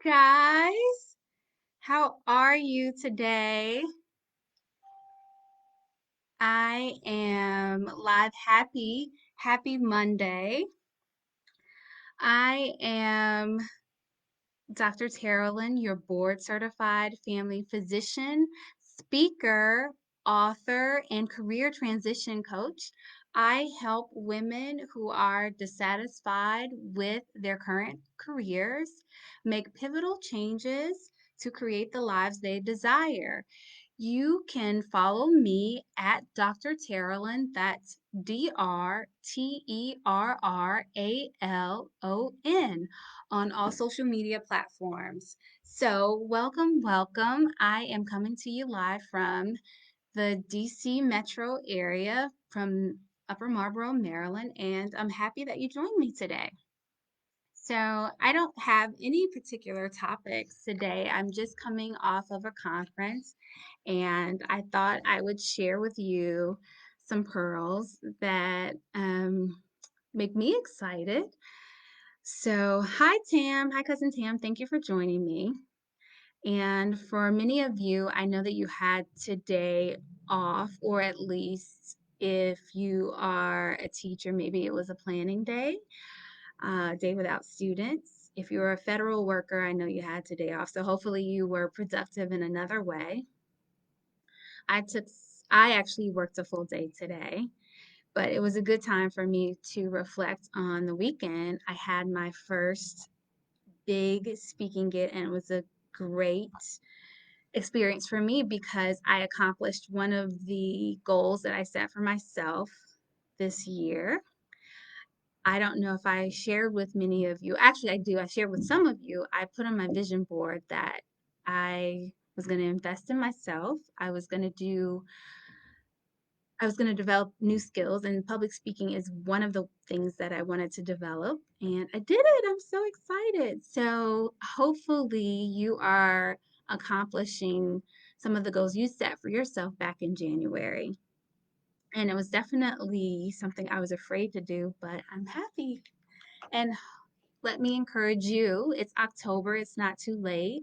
guys. How are you today? I am live. Happy Monday. I am Dr. Terrellin, your board certified family physician, speaker, author, and career transition coach. I help women who are dissatisfied with their current careers make pivotal changes to create the lives they desire. You can follow me at Dr. Terrellin. That's DrTerrallon on all social media platforms. So, welcome. I am coming to you live from the DC metro area from Upper Marlboro, Maryland, and I'm happy that you joined me today. So, I don't have any particular topics today. I'm just coming off of a conference, and I thought I would share with you some pearls that make me excited. So, hi, Tam. Hi, Cousin Tam. Thank you for joining me. And for many of you, I know that you had today off, or at least if you are a teacher, maybe it was a planning day, day without students. If you're a federal worker, I know you had today off. So hopefully you were productive in another way. I took, I actually worked a full day today, but it was a good time for me to reflect on the weekend. I had my first big speaking gig, and it was a great experience for me because I accomplished one of the goals that I set for myself this year. I don't know if I shared with many of you. Actually, I do. I shared with some of you. I put on my vision board that I was going to invest in myself. I was going to develop new skills, and public speaking is one of the things that I wanted to develop. And I did it. I'm so excited. So, hopefully, you are accomplishing some of the goals you set for yourself back in January. And it was definitely something I was afraid to do, but I'm happy. And let me encourage you, it's October, it's not too late.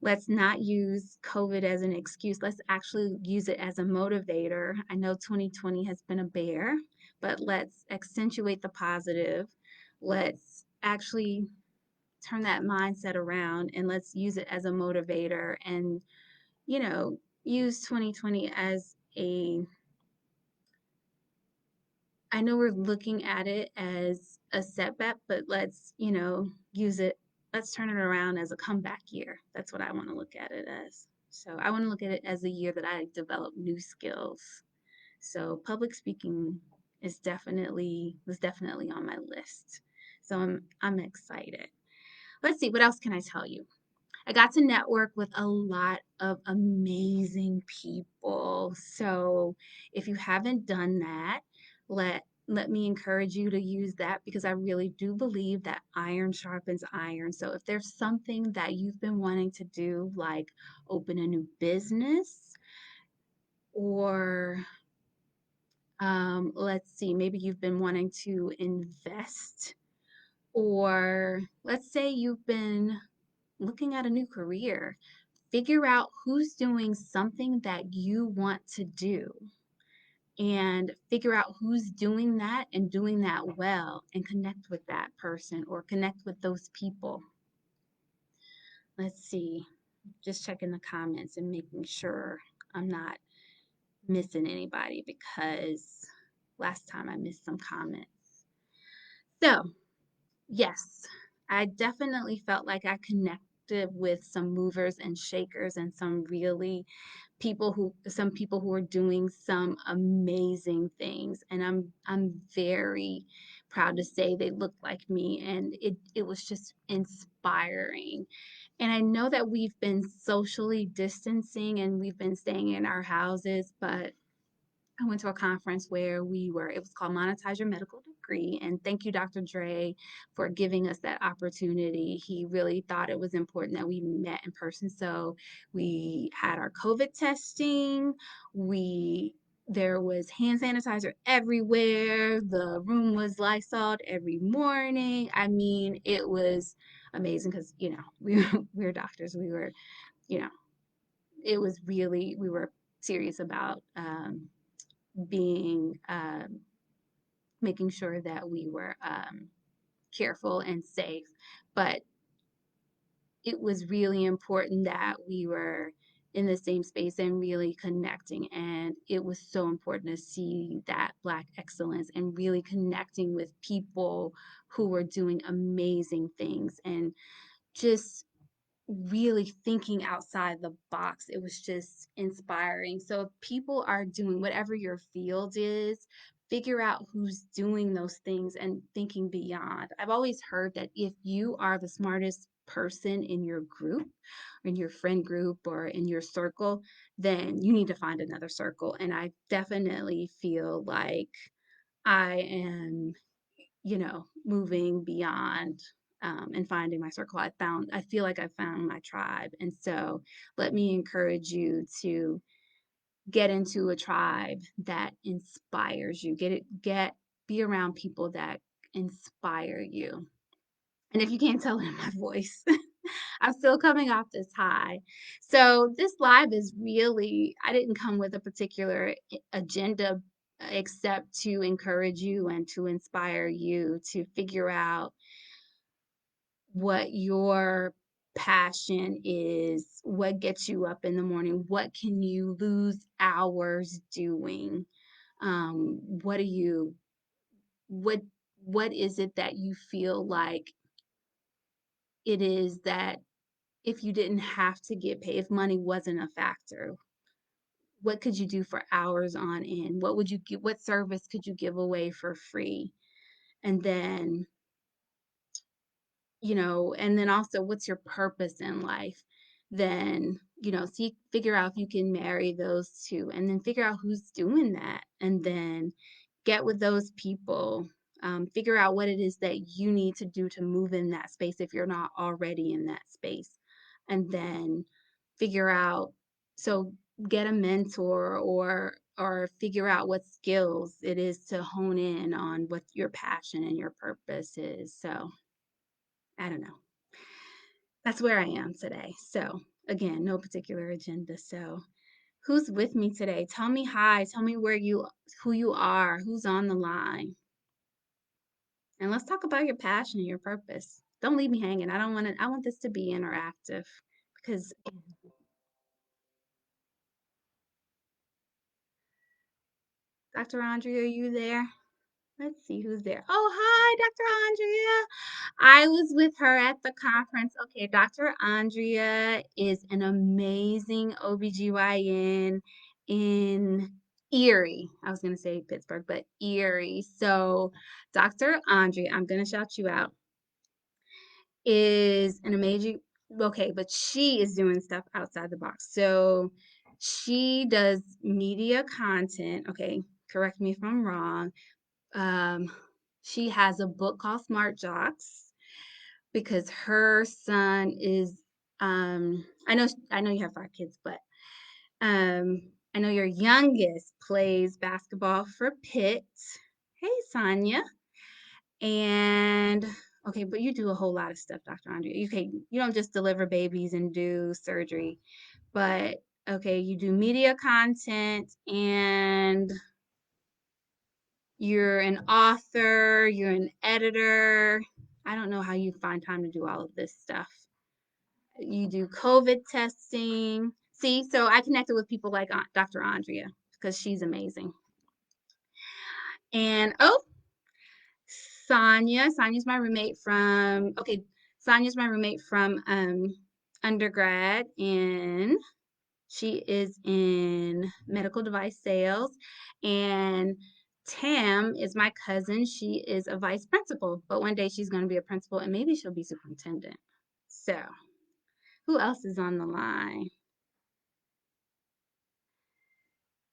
Let's not use COVID as an excuse. Let's actually use it as a motivator. I know 2020 has been a bear, but let's accentuate the positive. Let's actually turn that mindset around and let's use it as a motivator and, use 2020 as I know we're looking at it as a setback, but use it, let's turn it around as a comeback year. That's what I want to look at it as. So I want to look at it as a year that I develop new skills. So public speaking was definitely on my list. So I'm excited. Let's see, what else can I tell you? I got to network with a lot of amazing people. So if you haven't done that, let me encourage you to use that because I really do believe that iron sharpens iron. So if there's something that you've been wanting to do, like open a new business, or let's see, maybe you've been wanting to invest, or let's say you've been looking at a new career. Figure out who's doing something that you want to do and figure out who's doing that and doing that well and connect with that person or connect with those people. Let's see, just checking the comments and making sure I'm not missing anybody because last time I missed some comments. So, yes, I definitely felt like I connected with some movers and shakers and some people who are doing some amazing things, and I'm very proud to say they look like me, and it was just inspiring. And I know that we've been socially distancing and we've been staying in our houses, but I went to a conference where it was called Monetize Your Medical Degree. And thank you, Dr. Dre, for giving us that opportunity. He really thought it was important that we met in person. So we had our COVID testing. There was hand sanitizer everywhere. The room was Lysoled every morning. I mean, it was amazing because, we were doctors. We were, you know, it was really, we were serious about being, making sure that we were careful and safe. But it was really important that we were in the same space and really connecting. And it was so important to see that Black excellence and really connecting with people who were doing amazing things and just really thinking outside the box. It was just inspiring. So if people are doing whatever your field is, figure out who's doing those things and thinking beyond. I've always heard that if you are the smartest person in your group, or in your friend group, or in your circle, then you need to find another circle. And I definitely feel like I am, moving beyond, and finding my circle. I feel like I found my tribe. And so let me encourage you to get into a tribe that inspires you. Be around people that inspire you. And if you can't tell in my voice, I'm still coming off this high. So this live is really, I didn't come with a particular agenda except to encourage you and to inspire you to figure out what your passion is, what gets you up in the morning, what can you lose hours doing? What are you, what, what is it that you feel like it is that if you didn't have to get paid, if money wasn't a factor, what could you do for hours on end? What would you give, what service could you give away for free? And then, and then also what's your purpose in life? Then, figure out if you can marry those two and then figure out who's doing that. And then get with those people. Figure out what it is that you need to do to move in that space if you're not already in that space. And then figure out, so get a mentor or figure out what skills it is to hone in on what your passion and your purpose is. So I don't know. That's where I am today. So again, no particular agenda. So who's with me today? Tell me hi. Tell me who you are, who's on the line. And let's talk about your passion and your purpose. Don't leave me hanging. I want this to be interactive because Dr. Andrea, are you there? Let's see who's there. Oh, hi, Dr. Andrea. I was with her at the conference. Okay, Dr. Andrea is an amazing OBGYN in Erie. I was going to say Pittsburgh, but Erie. So, Dr. Andrea, I'm going to shout you out, is an amazing, okay, but she is doing stuff outside the box. So, she does media content. Okay, correct me if I'm wrong. um, she has a book called Smart Jocks because her son is, I know you have 5 kids, but I know your youngest plays basketball for Pitt. Hey, Sonya. And okay, but you do a whole lot of stuff, Dr. Andrea. You don't just deliver babies and do surgery, but okay, you do media content and you're an author, you're an editor. I don't know how you find time to do all of this stuff. You do COVID testing. See, so I connected with people like Dr. Andrea because she's amazing. And oh, Sonya's my roommate from, okay, Sonya's my roommate from undergrad, and she is in medical device sales. And Tam is my cousin. She is a vice principal, but one day she's going to be a principal and maybe she'll be superintendent. So, who else is on the line?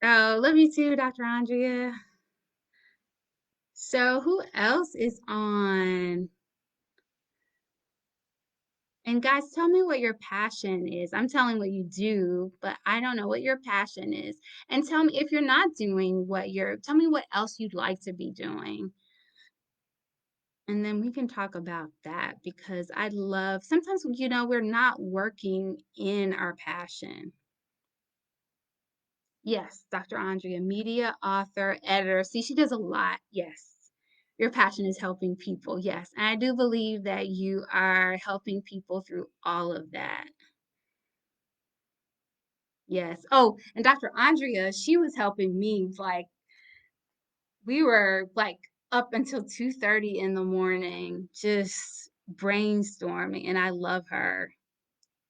Oh, love you too, Dr. Andrea. So, who else is on? And guys, tell me what your passion is. I'm telling what you do, but I don't know what your passion is. And tell me if you're not doing tell me what else you'd like to be doing. And then we can talk about that because I love sometimes, we're not working in our passion. Yes, Dr. Andrea, media, author, editor. See, she does a lot. Yes. Your passion is helping people. Yes. And I do believe that you are helping people through all of that. Yes. Oh, and Dr. Andrea, she was helping me. Like, we were like up until 2:30 in the morning, just brainstorming. And I love her.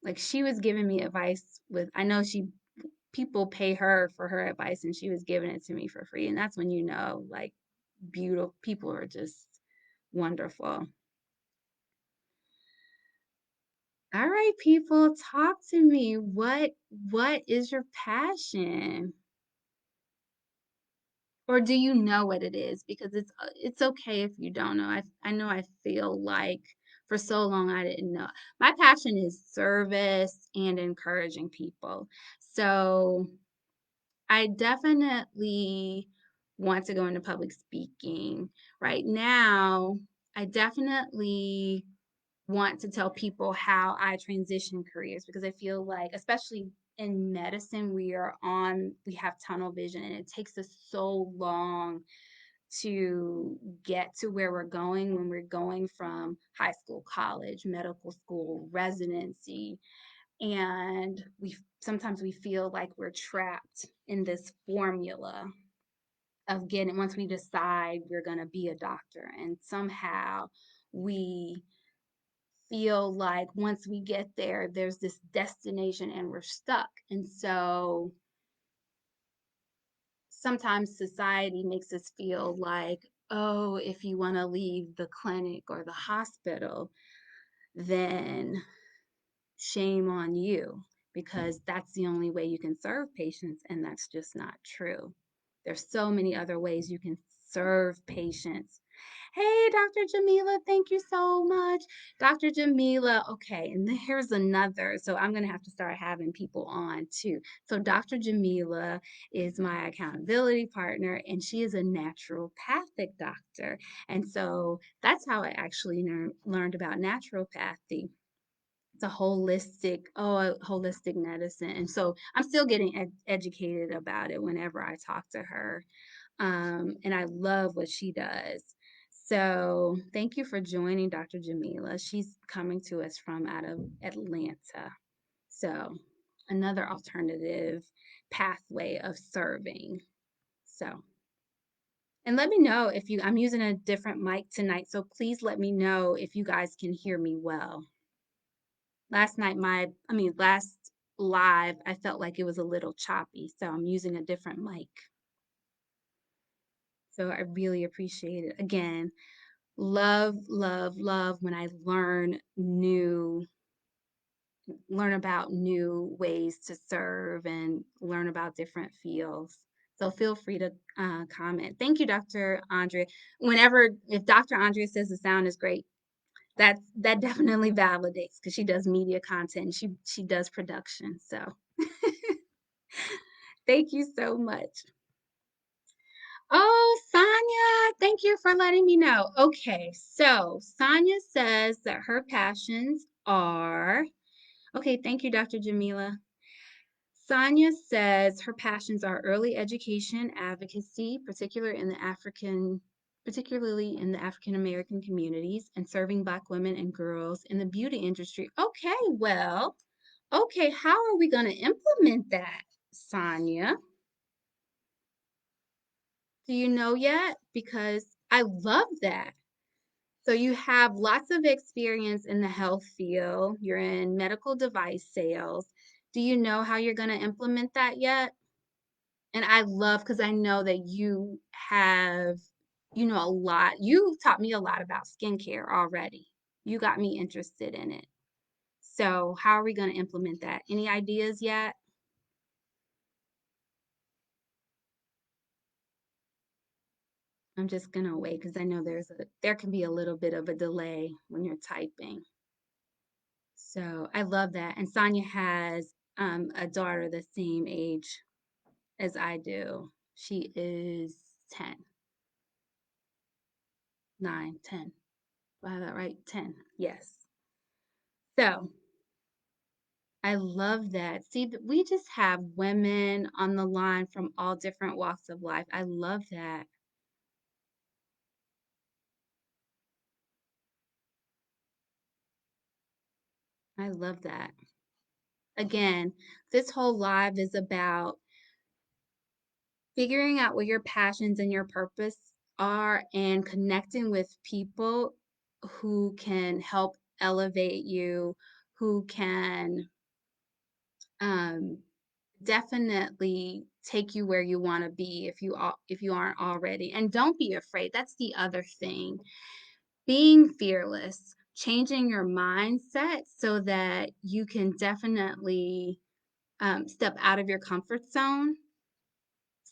Like, she was giving me advice I know people pay her for her advice, and she was giving it to me for free. And that's when like, beautiful people are just wonderful. All right, people, talk to me. What is your passion? Or do you know what it is? Because it's okay if you don't know. I know I feel like for so long I didn't know. My passion is service and encouraging people. So I definitely want to go into public speaking. Right now, I definitely want to tell people how I transition careers because I feel like, especially in medicine, we have tunnel vision and it takes us so long to get to where we're going when we're going from high school, college, medical school, residency, and we sometimes we feel like we're trapped in this formula of getting once we decide we're going to be a doctor, and somehow we feel like once we get there there's this destination and we're stuck. And so sometimes society makes us feel like, oh, if you want to leave the clinic or the hospital, then shame on you because that's the only way you can serve patients, and that's just not true. There's so many other ways you can serve patients. Hey, Dr. Jamila, thank you so much. Dr. Jamila, okay, and here's another. So I'm going to have to start having people on too. So Dr. Jamila is my accountability partner, and she is a naturopathic doctor. And so that's how I actually learned about naturopathy. It's a holistic medicine. And so I'm still getting educated about it whenever I talk to her. And I love what she does. So thank you for joining Dr. Jamila. She's coming to us from out of Atlanta. So another alternative pathway of serving. So, and let me know I'm using a different mic tonight. So please let me know if you guys can hear me well. Last live, I felt like it was a little choppy, so I'm using a different mic. So I really appreciate it. Again, love, love, love when I learn about new ways to serve and learn about different fields. So feel free to comment. Thank you, Dr. Andrea. If Dr. Andrea says the sound is great, that definitely validates because she does media content and she does production. So thank you so much. Oh, Sonya, thank you for letting me know. Okay, so Sonya says that her passions are, okay, thank you, Dr. Jamila. Sonya says her passions are early education, advocacy, particularly in the African American communities, and serving Black women and girls in the beauty industry. Okay, how are we going to implement that, Sonya? Do you know yet? Because I love that. So you have lots of experience in the health field. You're in medical device sales. Do you know how you're going to implement that yet? And I love because I know that a lot. You taught me a lot about skincare already. You got me interested in it. So how are we going to implement that? Any ideas yet? I'm just gonna wait because I know there can be a little bit of a delay when you're typing. So I love that. And Sonya has a daughter the same age as I do. She is 10, 9, 10. Do I have that right? 10. Yes. So I love that. See, we just have women on the line from all different walks of life. I love that. I love that. Again, this whole live is about figuring out what your passions and your purpose are and connecting with people who can help elevate you, who can um, definitely take you where you want to be if you aren't already. And don't be afraid. That's the other thing. Being fearless, changing your mindset so that you can definitely step out of your comfort zone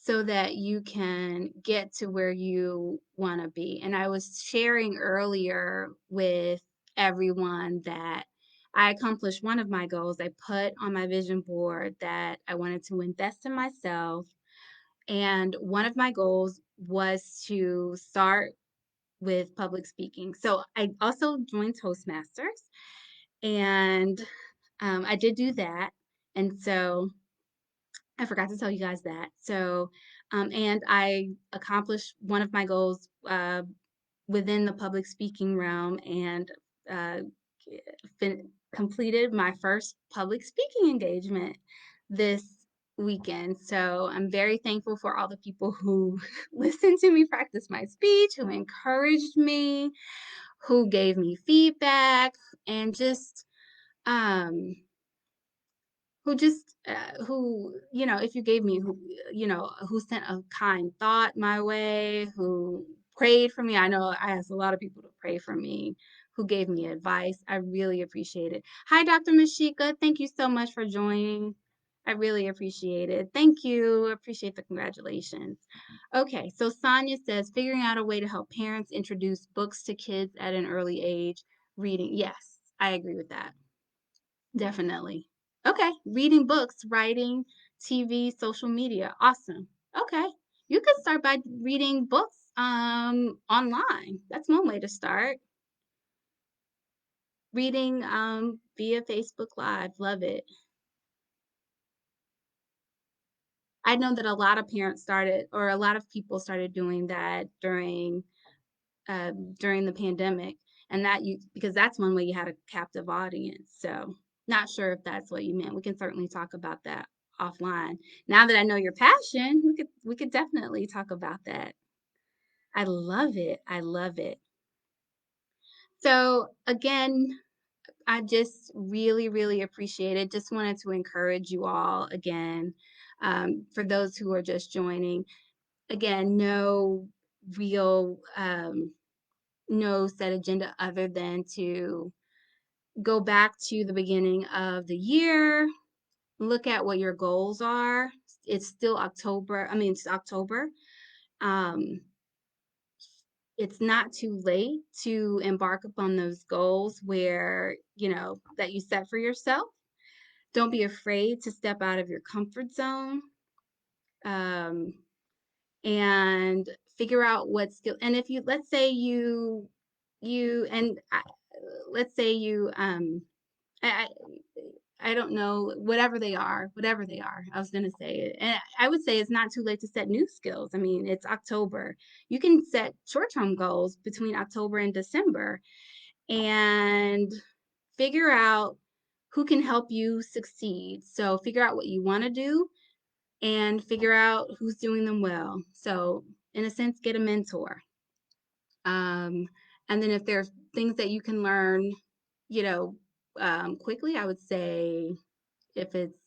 so that you can get to where you want to be. And I was sharing earlier with everyone that I accomplished one of my goals. I put on my vision board that I wanted to invest in myself. And one of my goals was to start with public speaking. So I also joined Toastmasters and I did do that. And so I forgot to tell you guys that. So, and I accomplished one of my goals within the public speaking realm and uh, completed my first public speaking engagement this weekend. So I'm very thankful for all the people who listened to me practice my speech, who encouraged me, who gave me feedback, and um, who if you gave me who sent a kind thought my way, who prayed for me. I know I asked a lot of people to pray for me, who gave me advice. I really appreciate it. Hi, Dr. Mashika, thank you so much for joining. I really appreciate it. Thank you. Appreciate the congratulations. Okay, so Sonya says figuring out a way to help parents introduce books to kids at an early age. Reading, yes, I agree with that. Definitely. Okay. Reading books, writing, TV, social media. Awesome. Okay. You can start by reading books online. That's one way to start. Reading via Facebook Live. Love it. I know that a lot of parents started or a lot of people started doing that during the pandemic, and that you because that's one way you had a captive audience. So, not sure if that's what you meant. We can certainly talk about that offline. Now that I know your passion, we could definitely talk about that. I love it. I love it. So, again, I just really, really appreciate it. Just wanted to encourage you all again. For those who are just joining, again, real no set agenda other than to go back to the beginning of the year, look at what your goals are. It's still October. I mean, it's October. Um, it's not too late to embark upon those goals that you set for yourself. Don't be afraid to step out of your comfort zone. Um, and figure out what skill. And if you, let's say you, and let's say you, I, I don't know, whatever they are. I was going to say it. And I would say it's not too late to set new skills. I mean, it's October. You can set short term goals between October and December and figure out who can help you succeed. So figure out what you want to do and figure out who's doing them well. So, in a sense, get a mentor. Um, and then if there's things that you can learn, you know, quickly, I would say if it's,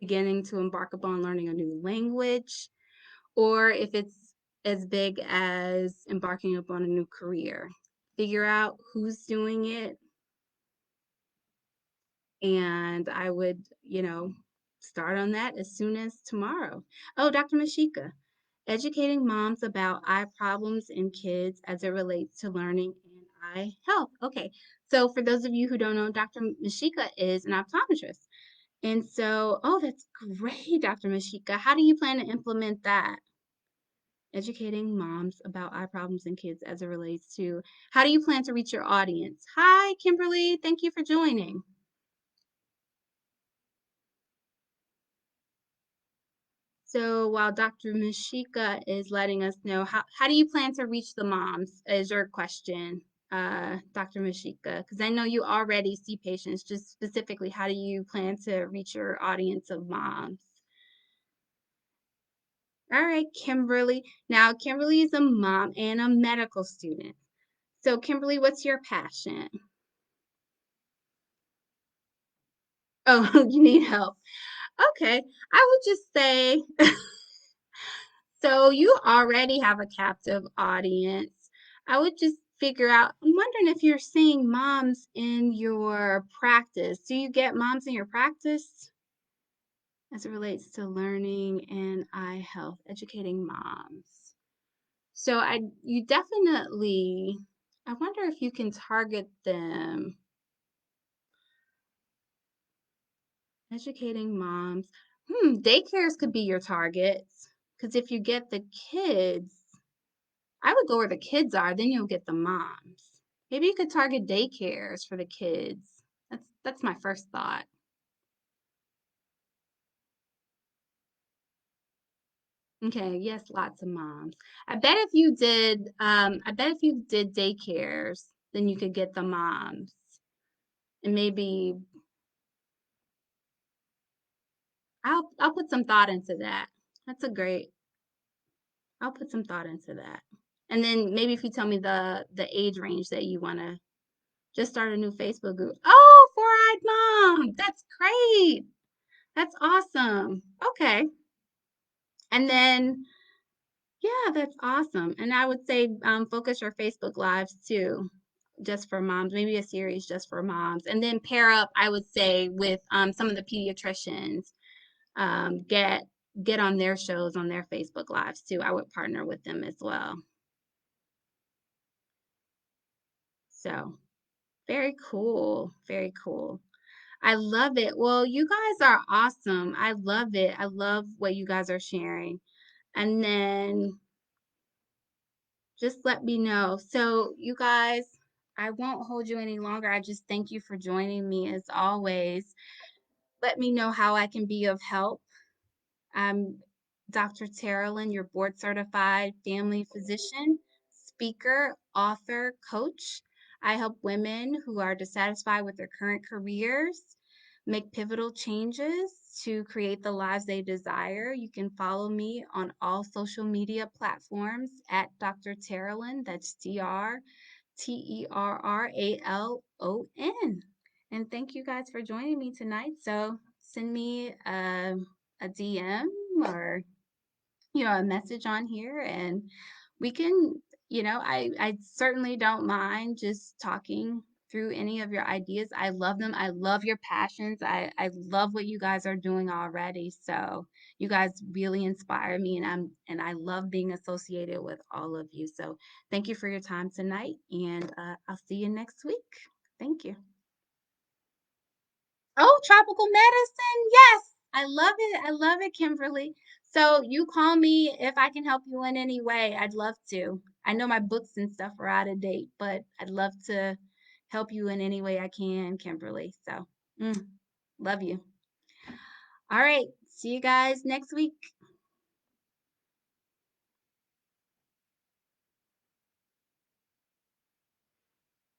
beginning to embark upon learning a new language, or if it's as big as embarking upon a new career. Figure out who's doing it, and I would, start on that as soon as tomorrow. Oh, Dr. Mashika, educating moms about eye problems in kids as it relates to learning and eye health. Okay, so for those of you who don't know, Dr. Mashika is an optometrist. And so, oh, that's great, Dr. Mashika. How do you plan to implement that educating moms about eye problems in kids as it relates to how do you plan to reach your audience? Hi, Kimberly. Thank you for joining. So while Dr. Mashika is letting us know, how do you plan to reach the moms is your question, Dr. Mashika, because I know you already see patients, just specifically, how do you plan to reach your audience of moms? All right, Kimberly. Now, Kimberly is a mom and a medical student. So, Kimberly, what's your passion? Oh, you need help. Okay, I would just say, so you already have a captive audience. I would just figure out, I'm wondering if you're seeing moms in your practice. Do you get moms in your practice as it relates to learning and eye health, educating moms? So you definitely, I wonder if you can target them, educating moms. Daycares could be your targets. Because if you get the kids, I would go where the kids are, then you'll get the moms. Maybe you could target daycares for the kids. That's my first thought. Okay, yes, lots of moms. I bet if you did daycares, then you could get the moms. And maybe I'll put some thought into that. That's a great. I'll put some thought into that. And then maybe if you tell me the age range that you want to just start a new Facebook group. Oh, four-eyed mom. That's great. That's awesome. Okay. And then yeah, that's awesome. And I would say focus your Facebook lives too, just for moms, maybe a series just for moms. And then pair up, I would say, with some of the pediatricians. Get on their shows on their Facebook lives too. I would partner with them as well. So very cool. Very cool. I love it. Well, you guys are awesome. I love it. I love what you guys are sharing. And then just let me know. So, you guys, I won't hold you any longer. I just thank you for joining me as always. Let me know how I can be of help. I'm Dr. Terrellin, your board certified family physician, speaker, author, coach. I help women who are dissatisfied with their current careers make pivotal changes to create the lives they desire. You can follow me on all social media platforms at Dr. Terrellin. That's Terralon. And thank you guys for joining me tonight. So send me a DM or a message on here, and we can, I certainly don't mind just talking through any of your ideas. I love them. I love your passions. I love what you guys are doing already. So you guys really inspire me, and I love being associated with all of you. So thank you for your time tonight, and I'll see you next week. Thank you. Oh, tropical medicine. Yes. I love it. I love it, Kimberly. So you call me if I can help you in any way. I'd love to. I know my books and stuff are out of date, but I'd love to help you in any way I can, Kimberly. So, love you. All right. See you guys next week.